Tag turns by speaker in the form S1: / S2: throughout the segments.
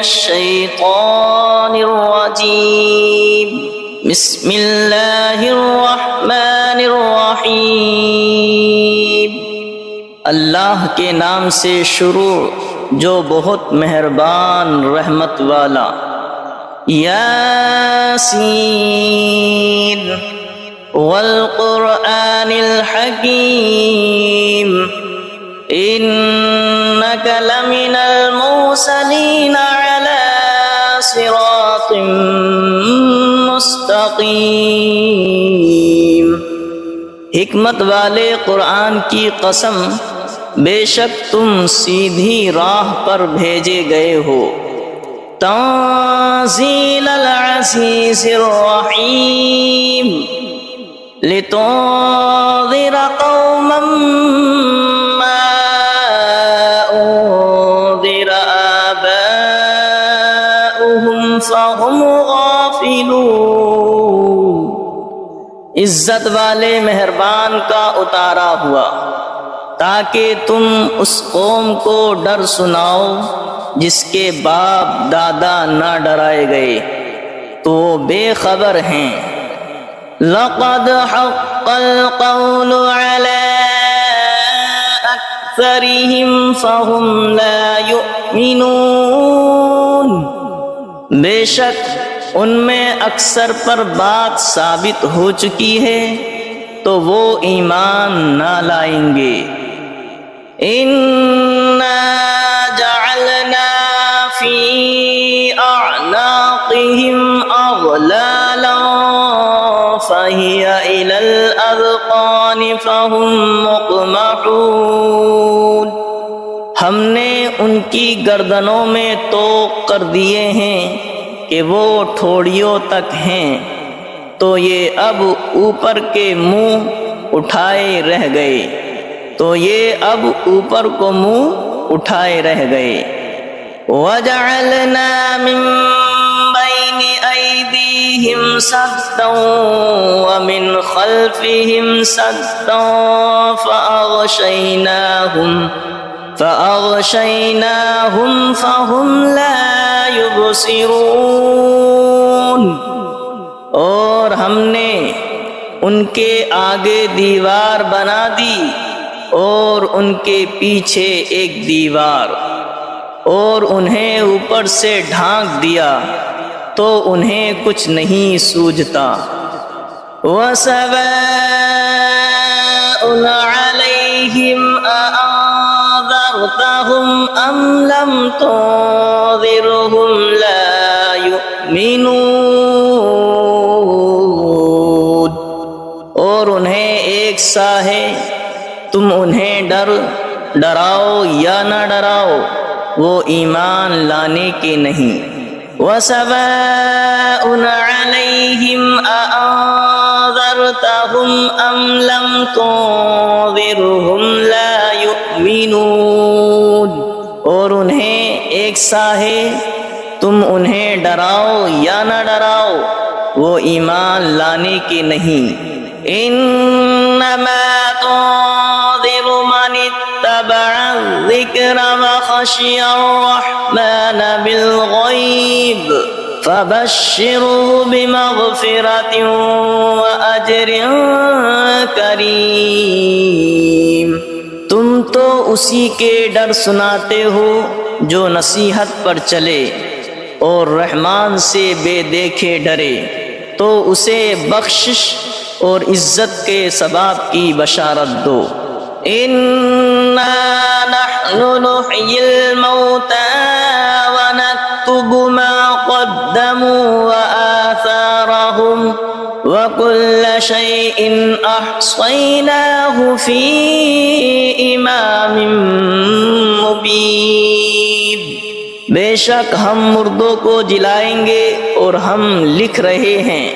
S1: الشیطان الرجیم بسم اللہ الرحمن الرحیم اللہ کے نام سے شروع جو بہت مہربان رحمت والا۔ یاسین والقرآن الحکیم انک لمن المرسلین علی صراط مستقیم۔ حکمت والے قرآن کی قسم، بے شک تم سیدھی راہ پر بھیجے گئے ہو۔ تنزیل العزیز الرحیم لتنذر قوما ما انذر آباؤهم فهم غافلون۔ عزت والے مہربان کا اتارا ہوا تاکہ تم اس قوم کو ڈر سناؤ جس کے باپ دادا نہ ڈرائے گئے تو وہ بے خبر ہیں۔ لقد حق القول على اکثرهم فهم لا يؤمنون۔ بے شک ان میں اکثر پر بات ثابت ہو چکی ہے تو وہ ایمان نہ لائیں گے۔ اِنَّا جَعَلْنَا فِي أَعْنَاقِهِمْ أَغْلَالًا فَهِيَ إِلَى الْأَذْقَانِ فَهُمْ مُقْمَحُونَ۔ ہم نے ان کی گردنوں میں طوق کر دیے ہیں کہ وہ ٹھوڑیوں تک ہیں، تو یہ اب اوپر کے منہ اٹھائے رہ گئے، تو یہ اب اوپر کو منہ اٹھائے رہ گئے۔ وَجَعَلْنَا مِن بَيْنِ أَيْدِيهِمْ سَدًّا وَمِنْ خَلْفِهِمْ سَدًّا فَأَغْشَيْنَاهُمْ فَهُمْ لَا يُبْصِرُونَ۔ اور ہم نے ان کے آگے دیوار بنا دی اور ان کے پیچھے ایک دیوار، اور انہیں اوپر سے ڈھانک دیا تو انہیں کچھ نہیں سوجھتا۔ وَسَوَاءٌ عَلَيْهِمْ أَأَنذَرْتَهُمْ أَمْ لَمْ تُنذِرْهُمْ لَا يُؤْمِنُونَ۔ اور انہیں ایک سا ہے، تم انہیں ڈراؤ یا نہ ڈراؤ، وہ ایمان لانے کے نہیں۔ وَسَوَاءٌ عَلَيْهِمْ أَأَنذَرْتَهُمْ أَمْ لَمْ تُنذِرْهُمْ لَا يُؤْمِنُونَ۔ اور انہیں ایک سا ہے، تم انہیں ڈراؤ یا نہ ڈراؤ، وہ ایمان لانے کے نہیں۔ انما تنذر من اتبع الذکر وخشی الرحمن بالغیب فبشره بمغفرة وأجر کریم۔ تم تو اسی کے ڈر سناتے ہو جو نصیحت پر چلے اور رحمان سے بے دیکھے ڈرے، تو اسے بخشش اور عزت کے ثواب کی بشارت دو۔ اِنَّا نَحْنُ نُحْيِي الْمَوْتَى وَنَكْتُبُ مَا قَدَّمُوا وَآثَارَهُمْ وَكُلَّ شَيْءٍ أَحْصَيْنَاهُ فِي إِمَامٍ مُبِينٍ۔ بے شک ہم مردوں کو جلائیں گے اور ہم لکھ رہے ہیں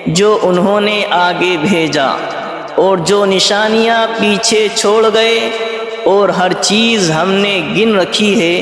S1: جو انہوں نے آگے بھیجا اور جو نشانیاں پیچھے چھوڑ گئے، اور ہر چیز ہم نے گن رکھی ہے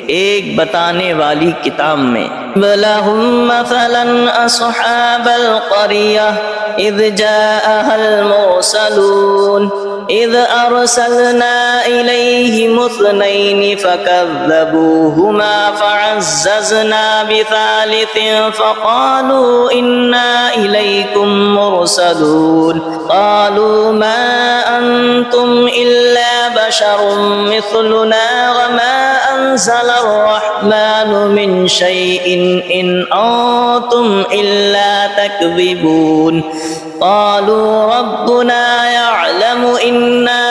S1: ایک بتانے والی کتاب میں۔ وَلَهُمْ مَثَلًا أَصْحَابَ الْقَرْيَةِ إِذْ جَاءَهَا الْمُرْسَلُونَ إذ أرسلنا إليهم اثنين فكذبوهما فعززنا بثالث فقالوا إنا إليكم مرسلون قالوا ما أنتم إلا بشر مثلنا وما أنزل الرحمن من شيء إن أنتم إلا تكذبون قالوا ربنا يعلم إنا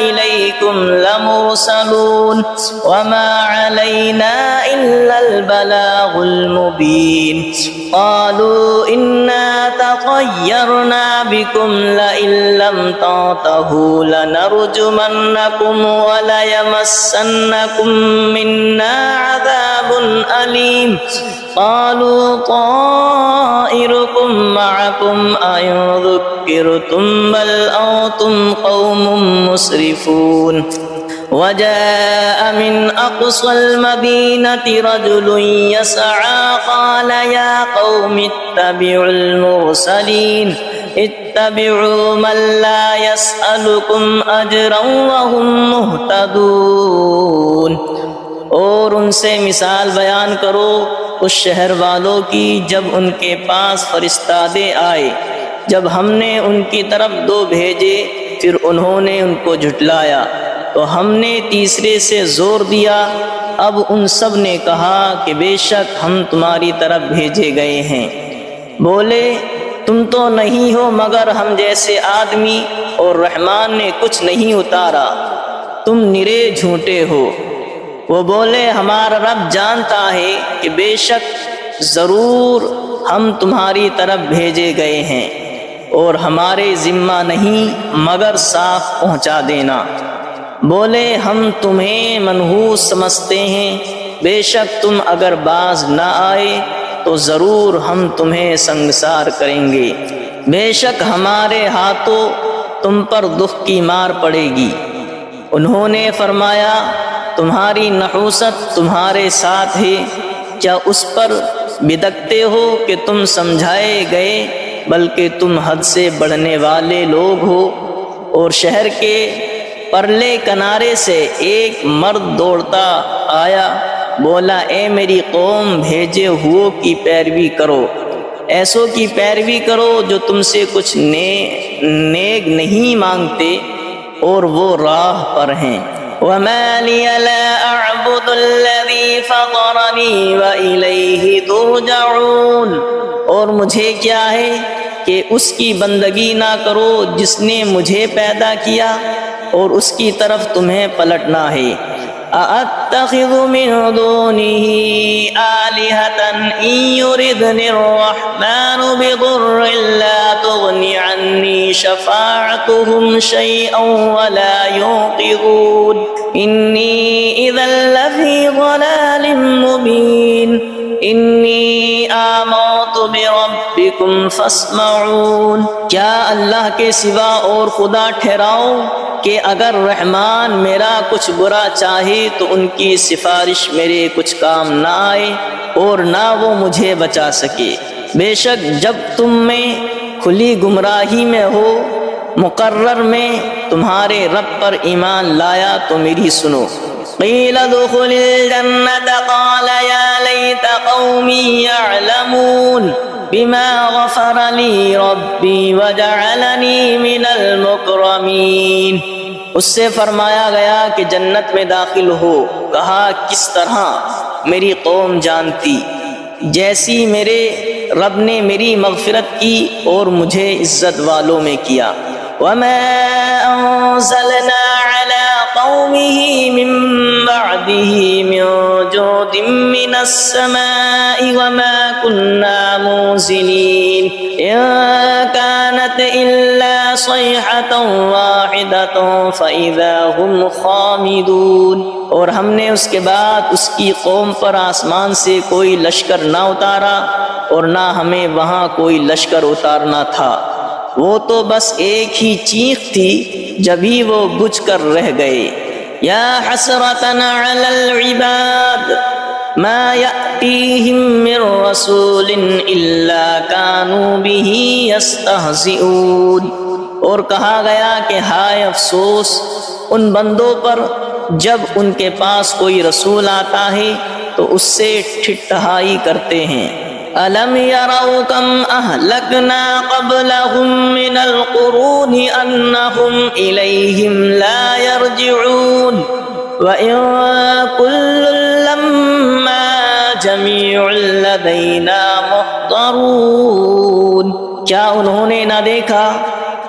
S1: إليكم لمرسلون وما علينا إلا البلاغ المبين قالوا إنا تطيرنا بكم لئن لم تنتهوا لنرجمنكم وليمسنكم منا عذاب أليم قالوا طائركم معكم أئن ذكرتم بل أنتم قوم مسرفون وجاء من أقصى المدينة رجل يسعى قال يا قوم اتبعوا المرسلين اتبعوا من لا يسألكم أجرا وهم مهتدون اور ان سے مثال بیان کرو اس شہر والوں کی جب ان کے پاس فرستادے آئے، جب ہم نے ان کی طرف دو بھیجے پھر انہوں نے ان کو جھٹلایا تو ہم نے تیسرے سے زور دیا۔ اب ان سب نے کہا کہ بے شک ہم تمہاری طرف بھیجے گئے ہیں۔ بولے تم تو نہیں ہو مگر ہم جیسے آدمی اور رحمان نے کچھ نہیں اتارا، تم نرے جھوٹے ہو۔ وہ بولے ہمارا رب جانتا ہے کہ بے شک ضرور ہم تمہاری طرف بھیجے گئے ہیں اور ہمارے ذمہ نہیں مگر صاف پہنچا دینا۔ بولے ہم تمہیں منحوس سمجھتے ہیں، بے شک تم اگر باز نہ آئے تو ضرور ہم تمہیں سنگسار کریں گے، بے شک ہمارے ہاتھوں تم پر دکھ کی مار پڑے گی۔ انہوں نے فرمایا تمہاری نحوست تمہارے ساتھ ہے، کیا اس پر بدکتے ہو کہ تم سمجھائے گئے، بلکہ تم حد سے بڑھنے والے لوگ ہو۔ اور شہر کے پرلے کنارے سے ایک مرد دوڑتا آیا، بولا اے میری قوم بھیجے ہوئوں کی پیروی کرو، ایسوں کی پیروی کرو جو تم سے کچھ نیک نہیں مانگتے اور وہ راہ پر ہیں۔ وَمَا لِيَ لَا أَعْبُدُ الَّذِي فَطَرَنِي وَإِلَيْهِ تُرْجَعُونَ، اور مجھے کیا ہے کہ اس کی بندگی نہ کرو جس نے مجھے پیدا کیا اور اس کی طرف تمہیں پلٹنا ہے۔ أَأَتَّخِذُ مِن دُونِهِ آلِهَةً إِن يُرِدْنِ الرَّحْمَنُ بِضُرٍّ لَّا تُغْنِ عَنِّي شَفَاعَتُهُمْ شَيْئًا وَلَا يُنقِذُونِ إِنِّي إِذًا لَّفِي ضَلَالٍ مُّبِينٍ إِنِّي آمَنتُ بِرَبِّكُمْ فَاسْمَعُونِ، کیا اللہ کے سوا اور خدا ٹھہراؤ کہ اگر رحمان میرا کچھ برا چاہے تو ان کی سفارش میرے کچھ کام نہ آئے اور نہ وہ مجھے بچا سکے۔ بے شک جب تم میں کھلی گمراہی میں ہو مقرر میں تمہارے رب پر ایمان لایا تو میری سنو۔ قیل ادخل الجنة قال یا لیت قومی یعلمون بما غفر لی ربی وجعلنی من المکرمین، اس سے فرمایا گیا کہ جنت میں داخل ہو، کہا کس طرح میری قوم جانتی، جیسی میرے رب نے میری مغفرت کی اور مجھے عزت والوں میں کیا۔ وما انزلنا على قومه من بعده من جود من السماء وما كنا منزلين إن كانت إلا صيحة واحدة فإذا هم خامدون، اور ہم نے اس کے بعد اس کی قوم پر آسمان سے کوئی لشکر نہ اتارا اور نہ ہمیں وہاں کوئی لشکر اتارنا تھا، وہ تو بس ایک ہی چیخ تھی جبھی وہ بجھ کر رہ گئے۔ یا حسرتنا علی العباد ما یأتیہم من رسول الا کانوا به یستہزئون، اور کہا گیا کہ ہائے افسوس ان بندوں پر جب ان کے پاس کوئی رسول آتا ہے تو اس سے ٹھٹھائی کرتے ہیں۔ أَلَمْ يَرَوْا كَمْ أَهْلَكْنَا قَبْلَهُمْ مِنَ الْقُرُونِ أَنَّهُمْ إِلَيْهِمْ لَا يَرْجِعُونَ وَإِن كُلٌّ لَّمَّا جَمِيعٌ لَّدَيْنَا مُحْضَرُونَ۔ کیا انہوں نے نہ دیکھا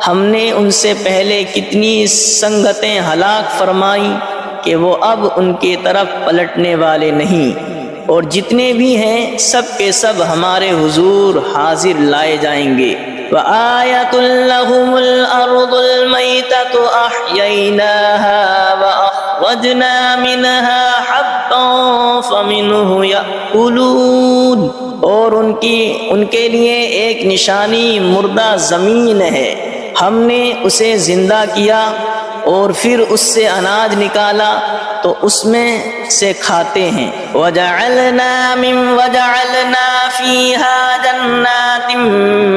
S1: ہم نے ان سے پہلے کتنی سنگتیں ہلاک فرمائی کہ وہ اب ان کی طرف پلٹنے والے نہیں، اور جتنے بھی ہیں سب کے سب ہمارے حضور حاضر لائے جائیں گے۔ وَآيَةٌ لَّهُمُ الْأَرْضُ الْمَيْتَةُ أَحْيَيْنَاهَا وَأَخْرَجْنَا مِنْهَا حَبًّا فَمِنْهُ يَأْكُلُونَ۔ اور ان کے لیے ایک نشانی مردہ زمین ہے، ہم نے اسے زندہ کیا اور پھر اس سے اناج نکالا تو اس میں سے کھاتے ہیں۔ وَجَعَلْنَا فِيهَا جَنَّاتٍ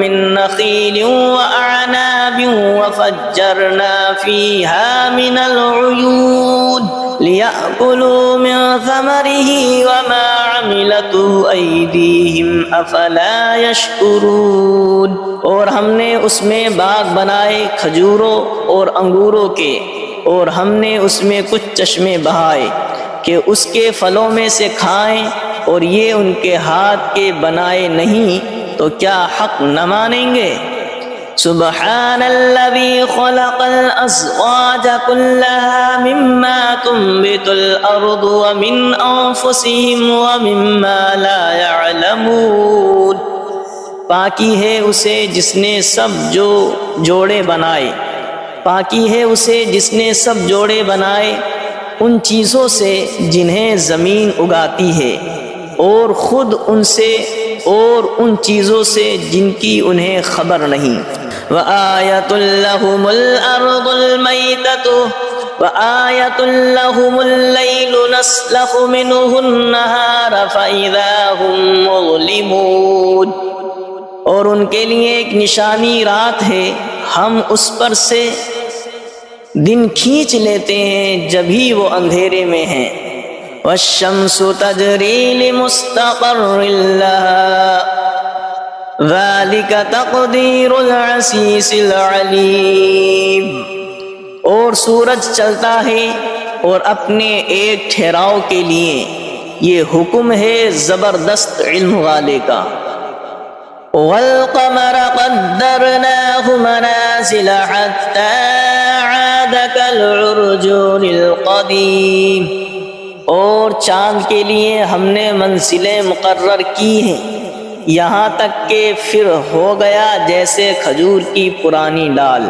S1: مِّن نَّخِيلٍ وَأَعْنَابٍ وَفَجَّرْنَا فِيهَا مِنَ الْعُيُونِ لِيَأْكُلُوا مِن ثَمَرِهِ وَمَا عَمِلَتْهُ أَيْدِيهِمْ أَفَلَا يَشْكُرُونَ۔ اور ہم نے اس میں باغ بنائے کھجوروں اور انگوروں کے، اور ہم نے اس میں کچھ چشمے بہائے کہ اس کے پھلوں میں سے کھائیں، اور یہ ان کے ہاتھ کے بنائے نہیں تو کیا حق نہ مانیں گے؟ سبحان الذي خلق الأزواج كلها مما تنبت الأرض ومن أنفسهم ومما لا يعلمون۔ پاکی ہے اسے جس نے سب جوڑے بنائے، پاکی ہے اسے جس نے سب جوڑے بنائے ان چیزوں سے جنہیں زمین اگاتی ہے، اور خود ان سے اور ان چیزوں سے جن کی انہیں خبر نہیں۔ وَآيَةٌ لَّهُمُ الْأَرْضُ الْمَيْتَةُ وَآيَةٌ لَّهُمُ اللَّيْلُ نَسْلَخُ مِنْهُ النَّهَارَ فَإِذَا هُمْ مُظْلِمُونَ۔ اور ان کے لیے ایک نشانی رات ہے، ہم اس پر سے دن کھینچ لیتے ہیں جبھی وہ اندھیرے میں ہیں۔ وَالشَّمْسُ تَجْرِي لِمُسْتَقَرٍّ لَّهَا ذَلِكَ تَقْدِيرُ الْعَزِيزِ الْعَلِيمِ۔ اور سورج چلتا ہے اور اپنے ایک ٹھہراؤ کے لیے، یہ حکم ہے زبردست علم والے کا۔ وَالْقَمَرَ قَدَّرْنَاهُ مَنَازِلَ حَتَّى عَادَ كَالْعُرْجُونِ الْقَدِيمِ۔ اور چاند کے لیے ہم نے منزلیں مقرر کی ہیں یہاں تک کہ پھر ہو گیا جیسے کھجور کی پرانی ڈال۔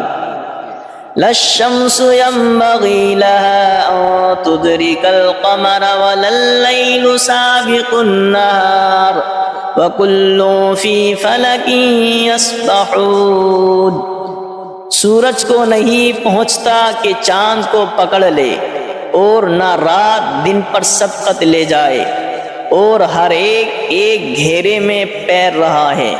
S1: لَا الشَّمْسُ يَنبَغِي لَهَا أَن تُدْرِكَ الْقَمَرَ وَلَا اللَّيْلُ سَابِقُ النَّهَارِ وَكُلٌّ فِي فَلَكٍ يَسْبَحُونَ۔ سورج کو نہیں پہنچتا کہ چاند کو پکڑ لے، اور نہ رات دن پر سبقت لے جائے، اور ہر ایک گھیرے میں پیر رہا ہے۔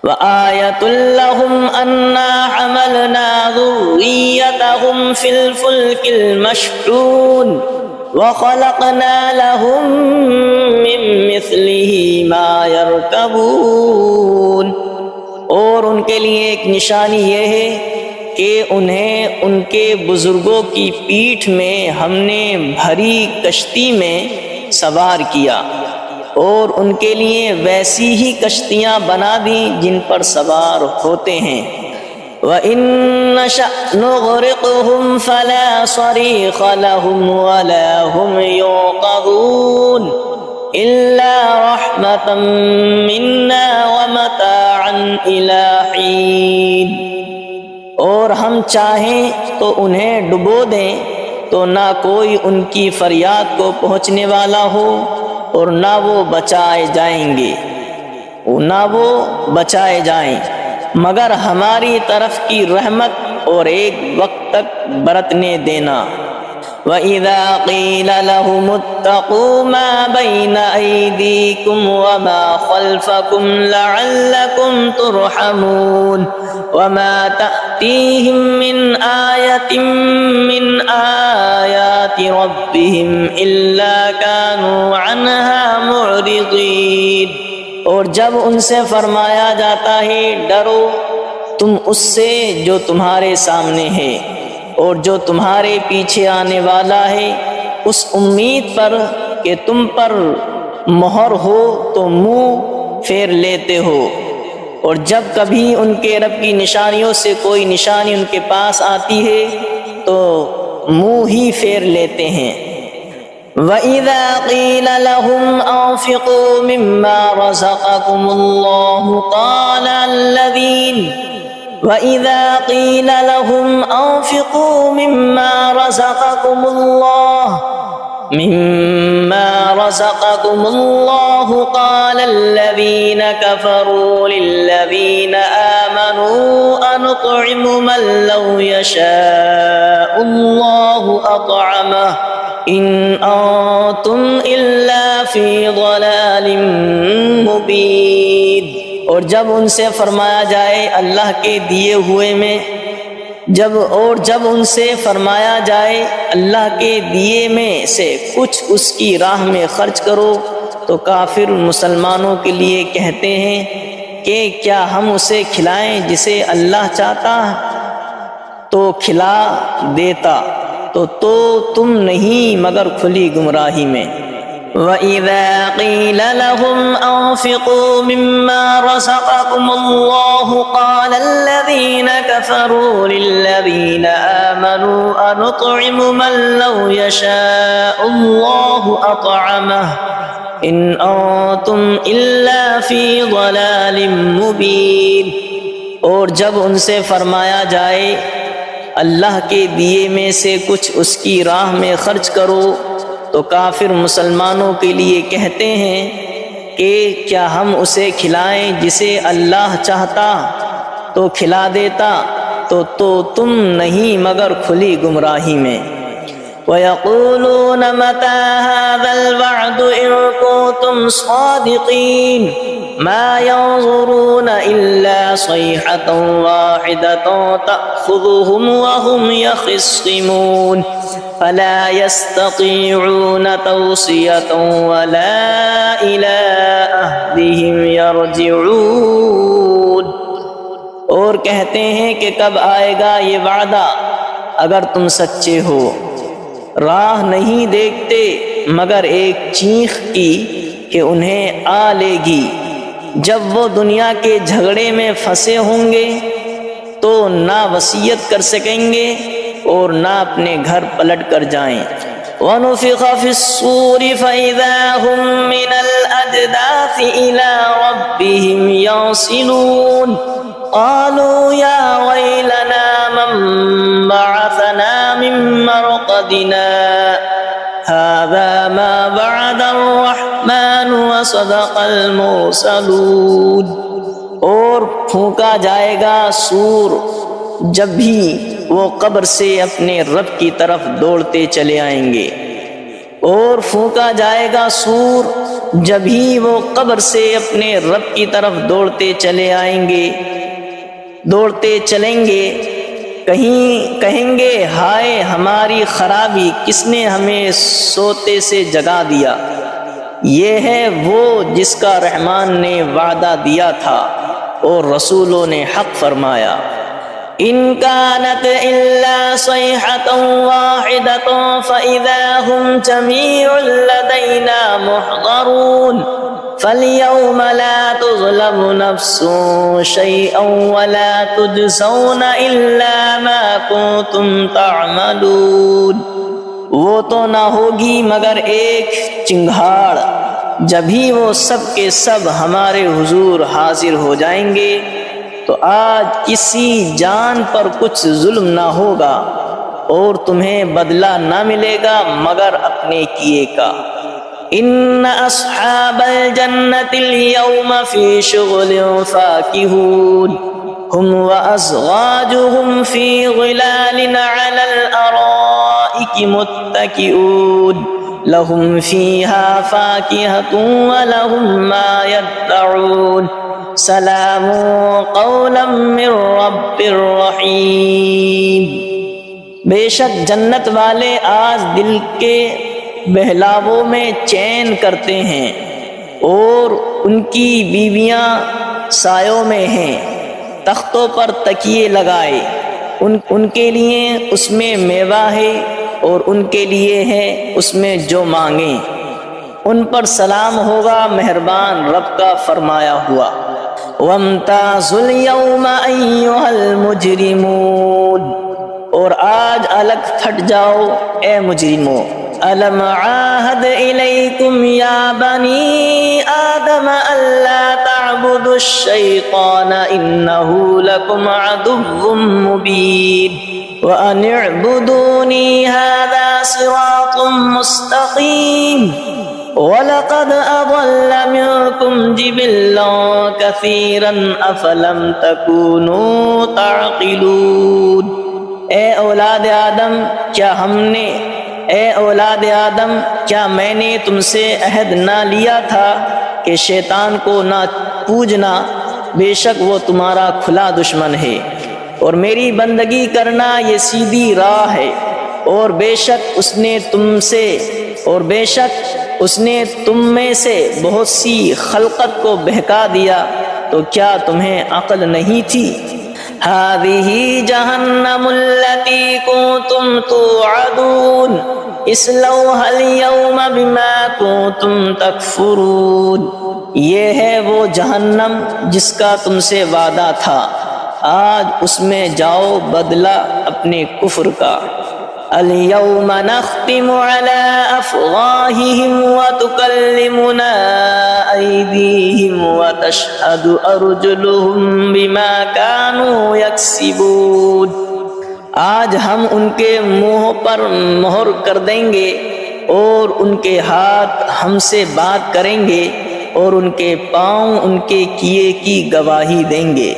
S1: وَآيَةٌ لَّهُمْ أَنَّا حَمَلْنَا ذُرِّيَّتَهُمْ فِي الْفُلْكِ الْمَشْحُونِ وَخَلَقْنَا لَهُم مِّن مِّثْلِهِ مَا يَرْكَبُونَ۔ اور ان کے لیے ایک نشانی یہ ہے کہ انہیں ان کے بزرگوں کی پیٹھ میں ہم نے بھری کشتی میں سوار کیا، اور ان کے لیے ویسی ہی کشتیاں بنا دیں جن پر سوار ہوتے ہیں۔ وَإِن نَّشَأْ نُغْرِقْهُمْ فَلَا صَرِيخَ لَهُمْ وَلَا هُمْ يُنقَذُونَ إِلَّا رَحْمَةً مِّنَّا وَمَتَاعًا إِلَىٰ حِينٍ۔ اور ہم چاہیں تو انہیں ڈبو دیں تو نہ کوئی ان کی فریاد کو پہنچنے والا ہو، اور نہ وہ بچائے جائیں مگر ہماری طرف کی رحمت اور ایک وقت تک برتنے دینا۔ وَإِذَا قِيلَ لَهُمُ اتَّقُوا مَا بَيْنَ أَيْدِيكُمْ وَمَا خَلْفَكُمْ لَعَلَّكُمْ تُرْحَمُونَ وَمَا تَأْتِيهِمْ مِنْ آيَةٍ مِنْ آيَاتِ رَبِّهِمْ إِلَّا كَانُوا عَنْهَا مُعْرِضِينَ۔ اور جب ان سے فرمایا جاتا ہے ڈرو تم اس سے جو تمہارے سامنے ہے اور جو تمہارے پیچھے آنے والا ہے، اس امید پر کہ تم پر مہر ہو تو منہ پھیر لیتے ہو، اور جب کبھی ان کے رب کی نشانیوں سے کوئی نشانی ان کے پاس آتی ہے تو منہ ہی پھیر لیتے ہیں۔ وَإِذَا قِيلَ لَهُمْ أَنفِقُوا مِمَّا رَزَقَكُمُ اللَّهُ وَإِذَا قِيلَ لَهُمْ أَنفِقُوا مِمَّا رَزَقَكُمُ اللَّهُ قَالَ الَّذِينَ كَفَرُوا لِلَّذِينَ آمَنُوا أَنُطْعِمُ مَن لَّوْ يَشَاءُ اللَّهُ أَطْعَمَهُ إِنْ أَنتُمْ إِلَّا فِي ضَلَالٍ مُّبِينٍ۔ اور جب ان سے فرمایا جائے اللہ کے دیے ہوئے میں جب ان سے فرمایا جائے اللہ کے دیے میں سے کچھ اس کی راہ میں خرچ کرو تو کافر مسلمانوں کے لیے کہتے ہیں کہ کیا ہم اسے کھلائیں جسے اللہ چاہتا تو کھلا دیتا، تو تم نہیں مگر کھلی گمراہی میں۔ وَإِذَا قِيلَ لَهُمْ أَنفِقُوا مِمَّا رَزَقَكُمُ اللَّهُ قَالَ الَّذِينَ كَفَرُوا لِلَّذِينَ آمَنُوا أَنُطْعِمُ مَن لَّوْ يَشَاءُ اللَّهُ أَطْعَمَهُ إِنْ أَنتُمْ إِلَّا فِي ضَلَالٍ مُّبِينٍ۔ اور جب ان سے فرمایا جائے اللہ کے دیے میں سے کچھ اس کی راہ میں خرچ کرو تو کافر مسلمانوں کے لیے کہتے ہیں کہ کیا ہم اسے کھلائیں جسے اللہ چاہتا تو کھلا دیتا، تو تم نہیں مگر کھلی گمراہی میں۔ وَيَقُولُونَ مَتَىٰ هَٰذَا الْوَعْدُ إِن كُنتُمْ صَادِقِينَ مَا يَنظُرُونَ إِلَّا صَيْحَةً وَاحِدَةً تَأْخُذُهُمْ وَهُمْ يَخِصِّمُونَ فَلَا يَسْتَطِيعُونَ تَوْصِيَةً وَلَا إِلَىٰ أَهْلِهِمْ يَرْجِعُونَ۔ اور کہتے ہیں کہ کب آئے گا یہ وعدہ اگر تم سچے ہو، راہ نہیں دیکھتے مگر ایک چیخ کی کہ انہیں آ لے گی، جب وہ دنیا کے جھگڑے میں پھنسے ہوں گے تو نہ وصیت کر سکیں گے اور نہ اپنے گھر پلٹ کر جائیں۔ وَنُفِخَ فِي الصُّورِ فَإِذَا هُم مِّنَ الْأَجْدَاثِ إِلَىٰ رَبِّهِمْ يَنسِلُونَ قَالُوا يَا وَيْلَنَا مَن بَعَثَنَا مِن مَّرْقَدِنَا هَٰذَا مَا وَعَدَ الرَّحْمَٰنُ وَصَدَقَ الْمُرْسَلُونَ۔ اور پھونکا جائے گا سور جب بھی وہ قبر سے اپنے رب کی طرف دوڑتے چلے آئیں گے، اور پھونکا جائے گا سور جب ہی وہ قبر سے اپنے رب کی طرف دوڑتے چلے آئیں گے، دوڑتے چلیں گے، کہیں گے ہائے ہماری خرابی، کس نے ہمیں سوتے سے جگا دیا۔ یہ ہے وہ جس کا رحمان نے وعدہ دیا تھا اور رسولوں نے حق فرمایا۔ إِن كَانَتْ إِلَّا صَيْحَةً وَاحِدَةً فَإِذَا هُمْ جَمِيعٌ لَّدَيْنَا مُحْضَرُونَ فَالْيَوْمَ لَا تُظْلَمُ نَفْسٌ شَيْئًا وَلَا تُجْزَوْنَ إِلَّا مَا كُنتُمْ تَعْمَلُونَ۔ وہ تو نہ ہوگی مگر ایک چنگھاڑ، جبھی وہ سب کے سب ہمارے حضور حاضر ہو جائیں گے تو آج کسی جان پر کچھ ظلم نہ ہوگا اور تمہیں بدلہ نہ ملے گا مگر اپنے کیے کا۔ ان اصحاب الجنة اليوم في شغل فاكهون هم وازواجهم في ظلال على الارائك الارائك متكئون لهم فيها فاكهة ولهم ما يدعون سلام قولا من رب رحیم۔ بے شک جنت والے آج دل کے بہلاووں میں چین کرتے ہیں، اور ان کی بیویاں سایوں میں ہیں، تختوں پر تکیے لگائے، ان کے لیے اس میں میوہ ہے اور ان کے لیے ہے اس میں جو مانگیں، ان پر سلام ہوگا مہربان رب کا فرمایا ہوا۔ وَامْتَازُوا الْيَوْمَ أَيُّهَا الْمُجْرِمُونَ، اور آج الگ پھٹ جاؤ اے مجرموں۔ أَلَمْ عَاهَدْ إِلَيْكُمْ يَا بَنِي آدَمَ أَلَّا تَعْبُدُوا الشَّيْطَانَ إِنَّهُ لَكُمْ عَدُوٌّ مُّبِينٌ وَأَنِ اعْبُدُونِي هَذَا صِرَاطٌ مُّسْتَقِيمٌ وَلَقَدْ أَضَلَّ مِنكُمْ جِبِلًّا كَثِيرًا أَفَلَمْ تَكُونُوا تَعْقِلُونَ۔ اے اولاد آدم کیا میں نے تم سے عہد نہ لیا تھا کہ شیطان کو نہ پوجنا، بے شک وہ تمہارا کھلا دشمن ہے، اور میری بندگی کرنا یہ سیدھی راہ ہے، اور بے شک اس نے تم میں سے بہت سی خلقت کو بہکا دیا، تو کیا تمہیں عقل نہیں تھی؟ هذه جہنم التي كنتم توعدون اصلوها اليوم بما كنتم تکفرون، یہ ہے وہ جہنم جس کا تم سے وعدہ تھا، آج اس میں جاؤ بدلہ اپنے کفر کا۔ اليوم نختم على أفواههم وتكلمنا أيديهم وتشهد أرجلهم بما كانوا يكسبون، آج ہم ان کے منہ پر مہر کر دیں گے، اور ان کے ہاتھ ہم سے بات کریں گے، اور ان کے پاؤں ان کے کیے کی گواہی دیں گے۔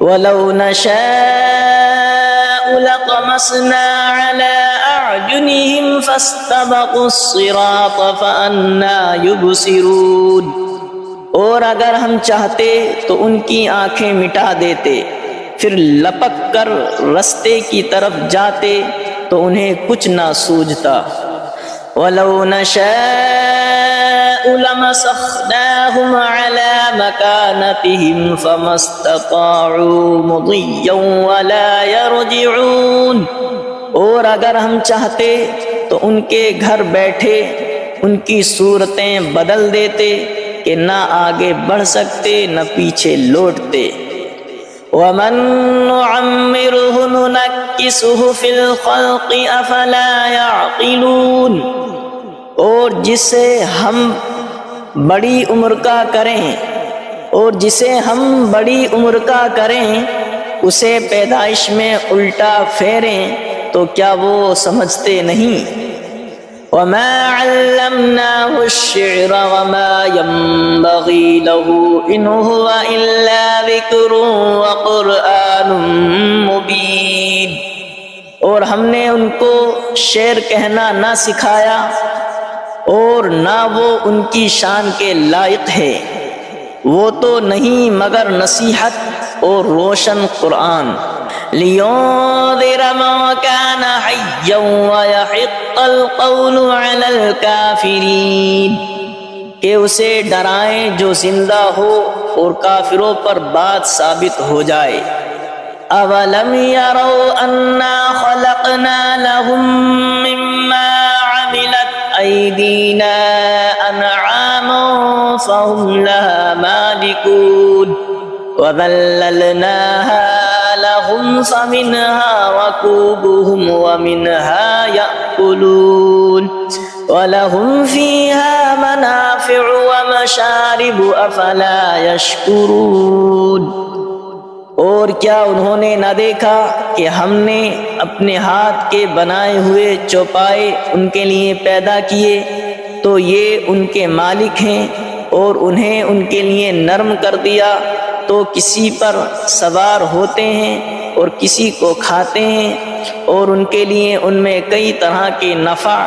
S1: وَلَوْ نَشَاءُ لَطَمَسْنَا عَلَىٰ أَعْيُنِهِمْ فَاسْتَبَقُوا الصِّرَاطَ فَأَنَّىٰ يُبْصِرُونَ، اور اگر ہم چاہتے تو ان کی آنکھیں مٹا دیتے، پھر لپک کر رستے کی طرف جاتے تو انہیں کچھ نہ سوجھتا۔ وَلَوْ نَشَاءُ لَمَسَخْنَاهُمْ عَلَىٰ مَكَانَتِهِمْ فَمَا اسْتَطَاعُوا مُضِيًّا وَلَا يَرْجِعُونَ، اور اگر ہم چاہتے تو ان کے گھر بیٹھے ان کی صورتیں بدل دیتے کہ نہ آگے بڑھ سکتے نہ پیچھے لوٹتے۔ وَمَن نُّعَمِّرْهُ نُنَكِّسْهُ فِي الْخَلْقِ أَفَلَا يَعْقِلُونَ، اور جسے ہم بڑی عمر کا کریں اسے پیدائش میں الٹا پھیریں تو کیا وہ سمجھتے نہیں؟ وَمَا عَلَّمْنَاهُ الشِّعْرَ وَمَا يَنبَغِي لَهُ إِنْ هُوَ إِلَّا ذِكْرٌ وَقُرْآنٌ مُبِينٌ، اور ہم نے ان کو شعر کہنا نہ سکھایا، اور نہ وہ ان کی شان کے لائق ہے، وہ تو نہیں مگر نصیحت اور روشن قرآن۔ لِيُنذِرَ مَن كَانَ حَيًّا وَيَحِقَّ الْقَوْلُ عَلَى الْكَافِرِينَ، کہ اسے ڈرائیں جو زندہ ہو اور کافروں پر بات ثابت ہو جائے۔ أَوَلَمْ يَرَوْا أَنَّا خَلَقْنَا لَهُم مِّمَّا عَمِلَتْ أَيْدِينَا أَنْعَامًا فَهُمْ لَهَا مَالِكُونَ وَذَلَّلْنَاهَا لَهُمْ فَمِنْهَا رَكُوبُهُمْ وَمِنْهَا يَأْكُلُونَ وَلَهُمْ فِيهَا مَنَافِعُ وَمَشَارِبُ أَفَلَا يَشْكُرُونَ، اور کیا انہوں نے نہ دیکھا کہ ہم نے اپنے ہاتھ کے بنائے ہوئے چوپائے ان کے لیے پیدا کیے، تو یہ ان کے مالک ہیں، اور انہیں ان کے لیے نرم کر دیا تو کسی پر سوار ہوتے ہیں اور کسی کو کھاتے ہیں، اور ان کے لیے ان میں کئی طرح کے نفع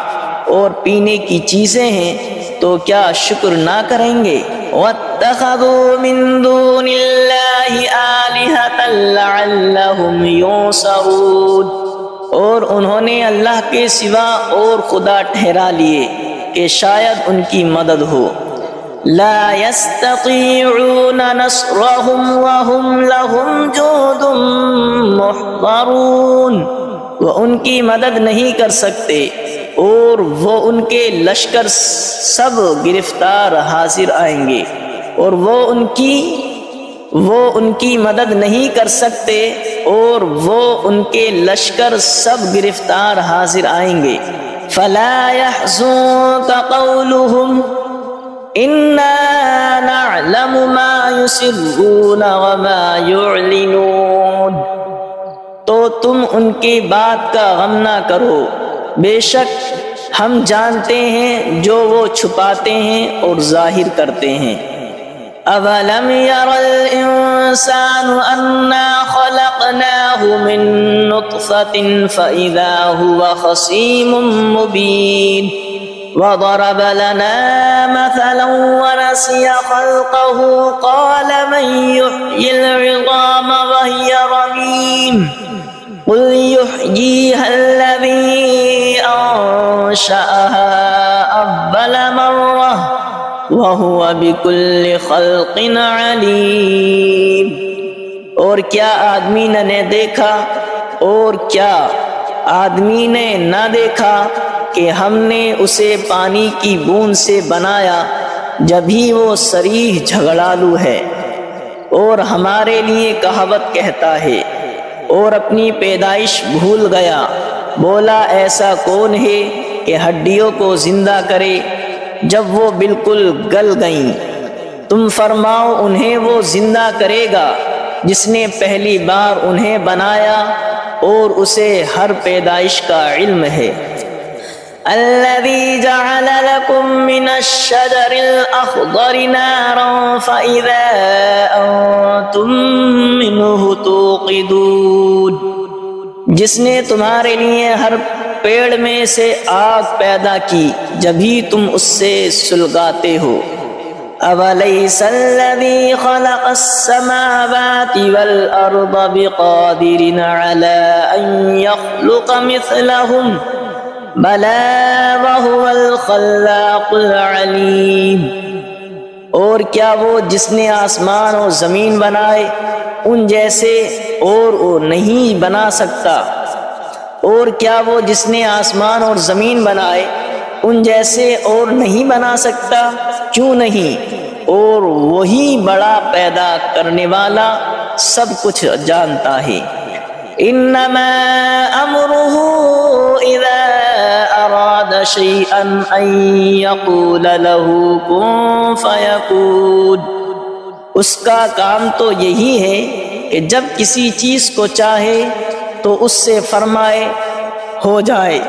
S1: اور پینے کی چیزیں ہیں، تو کیا شکر نہ کریں گے؟ وَاتَّخَذُوا مِن دُونِ اللَّهِ آلِهَةً لَعَلَّهُمْ يُنصَرُونَ، اور انہوں نے اللہ کے سوا اور خدا ٹھہرا لیے کہ شاید ان کی مدد ہو۔ لا يستطيعون نصرهم وهم لهم جند محضرون، وہ ان کی مدد نہیں کر سکتے اور وہ ان کے لشکر سب گرفتار حاضر آئیں گے، اور وہ ان کی مدد نہیں کر سکتے اور وہ ان کے لشکر سب گرفتار حاضر آئیں گے۔ فلا يحزنك قولهم انا نعلم ما يسرون وما يعلنون، تو تم ان کی بات کا غم نہ کرو، بے شک ہم جانتے ہیں جو وہ چھپاتے ہیں اور ظاہر کرتے ہیں۔ اولم ير الانسان انا خلقناه من نطفة فاذا هو خصيم مبين، وضرب لنا مثلا ونسي خلقه قال من يحيي العظام وهي رميم قل يحييها الذي أنشأها أول مرة وهو بكل خلق عليم، اور کیا آدمی نے دیکھا اور کیا آدمی نے نہ دیکھا کہ ہم نے اسے پانی کی بوند سے بنایا جبھی وہ صریح جھگڑالو ہے، اور ہمارے لیے کہاوت کہتا ہے اور اپنی پیدائش بھول گیا، بولا ایسا کون ہے کہ ہڈیوں کو زندہ کرے جب وہ بالکل گل گئیں؟ تم فرماؤ انہیں وہ زندہ کرے گا جس نے پہلی بار انہیں بنایا اور اسے ہر پیدائش کا علم ہے۔ الذي جعل لكم من الشجر الأخضر نارا فإذا أنتم منه توقدون، جس نے تمہارے لیے ہر پیڑ میں سے آگ پیدا کی جبھی تم اس سے سلگاتے ہو۔ أَوَلَيْسَ الَّذِي خَلَقَ السَّمَاوَاتِ وَالْأَرْضَ بِقَادِرٍ عَلَىٰ أَن يَخْلُقَ مِثْلَهُمْ بَلَىٰ وَهُوَ الْخَلَّاقُ الْعَلِيمُ، اور کیا وہ جس نے آسمان اور زمین بنائے ان جیسے اور وہ نہیں بنا سکتا؟ اور کیا وہ جس نے آسمان اور زمین بنائے ان جیسے اور نہیں بنا سکتا؟ کیوں نہیں، اور وہی بڑا پیدا کرنے والا سب کچھ جانتا ہے۔ انما امره اذا اراد شيئا ان يقول له كن فيكون، اس کا کام تو یہی ہے کہ جب کسی چیز کو چاہے تو اس سے فرمائے ہو جائے۔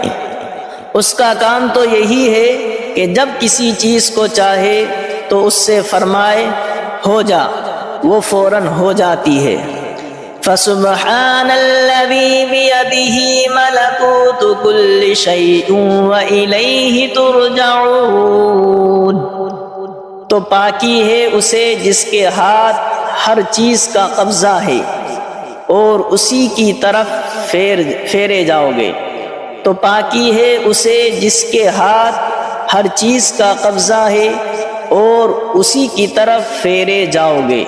S1: اس کا کام تو یہی ہے کہ جب کسی چیز کو چاہے تو اس سے فرمائے ہو جا، وہ فوراً ہو جاتی ہے۔ فسبحان الذي بيده ملكوت كل شيء وإليه ترجعون، تو پاکی ہے اسے جس کے ہاتھ ہر چیز کا قبضہ ہے اور اسی کی طرف پھیرے جاؤ گے۔ تو پاکی ہے اسے جس کے ہاتھ ہر چیز کا قبضہ ہے اور اسی کی طرف پھیرے جاؤ گے۔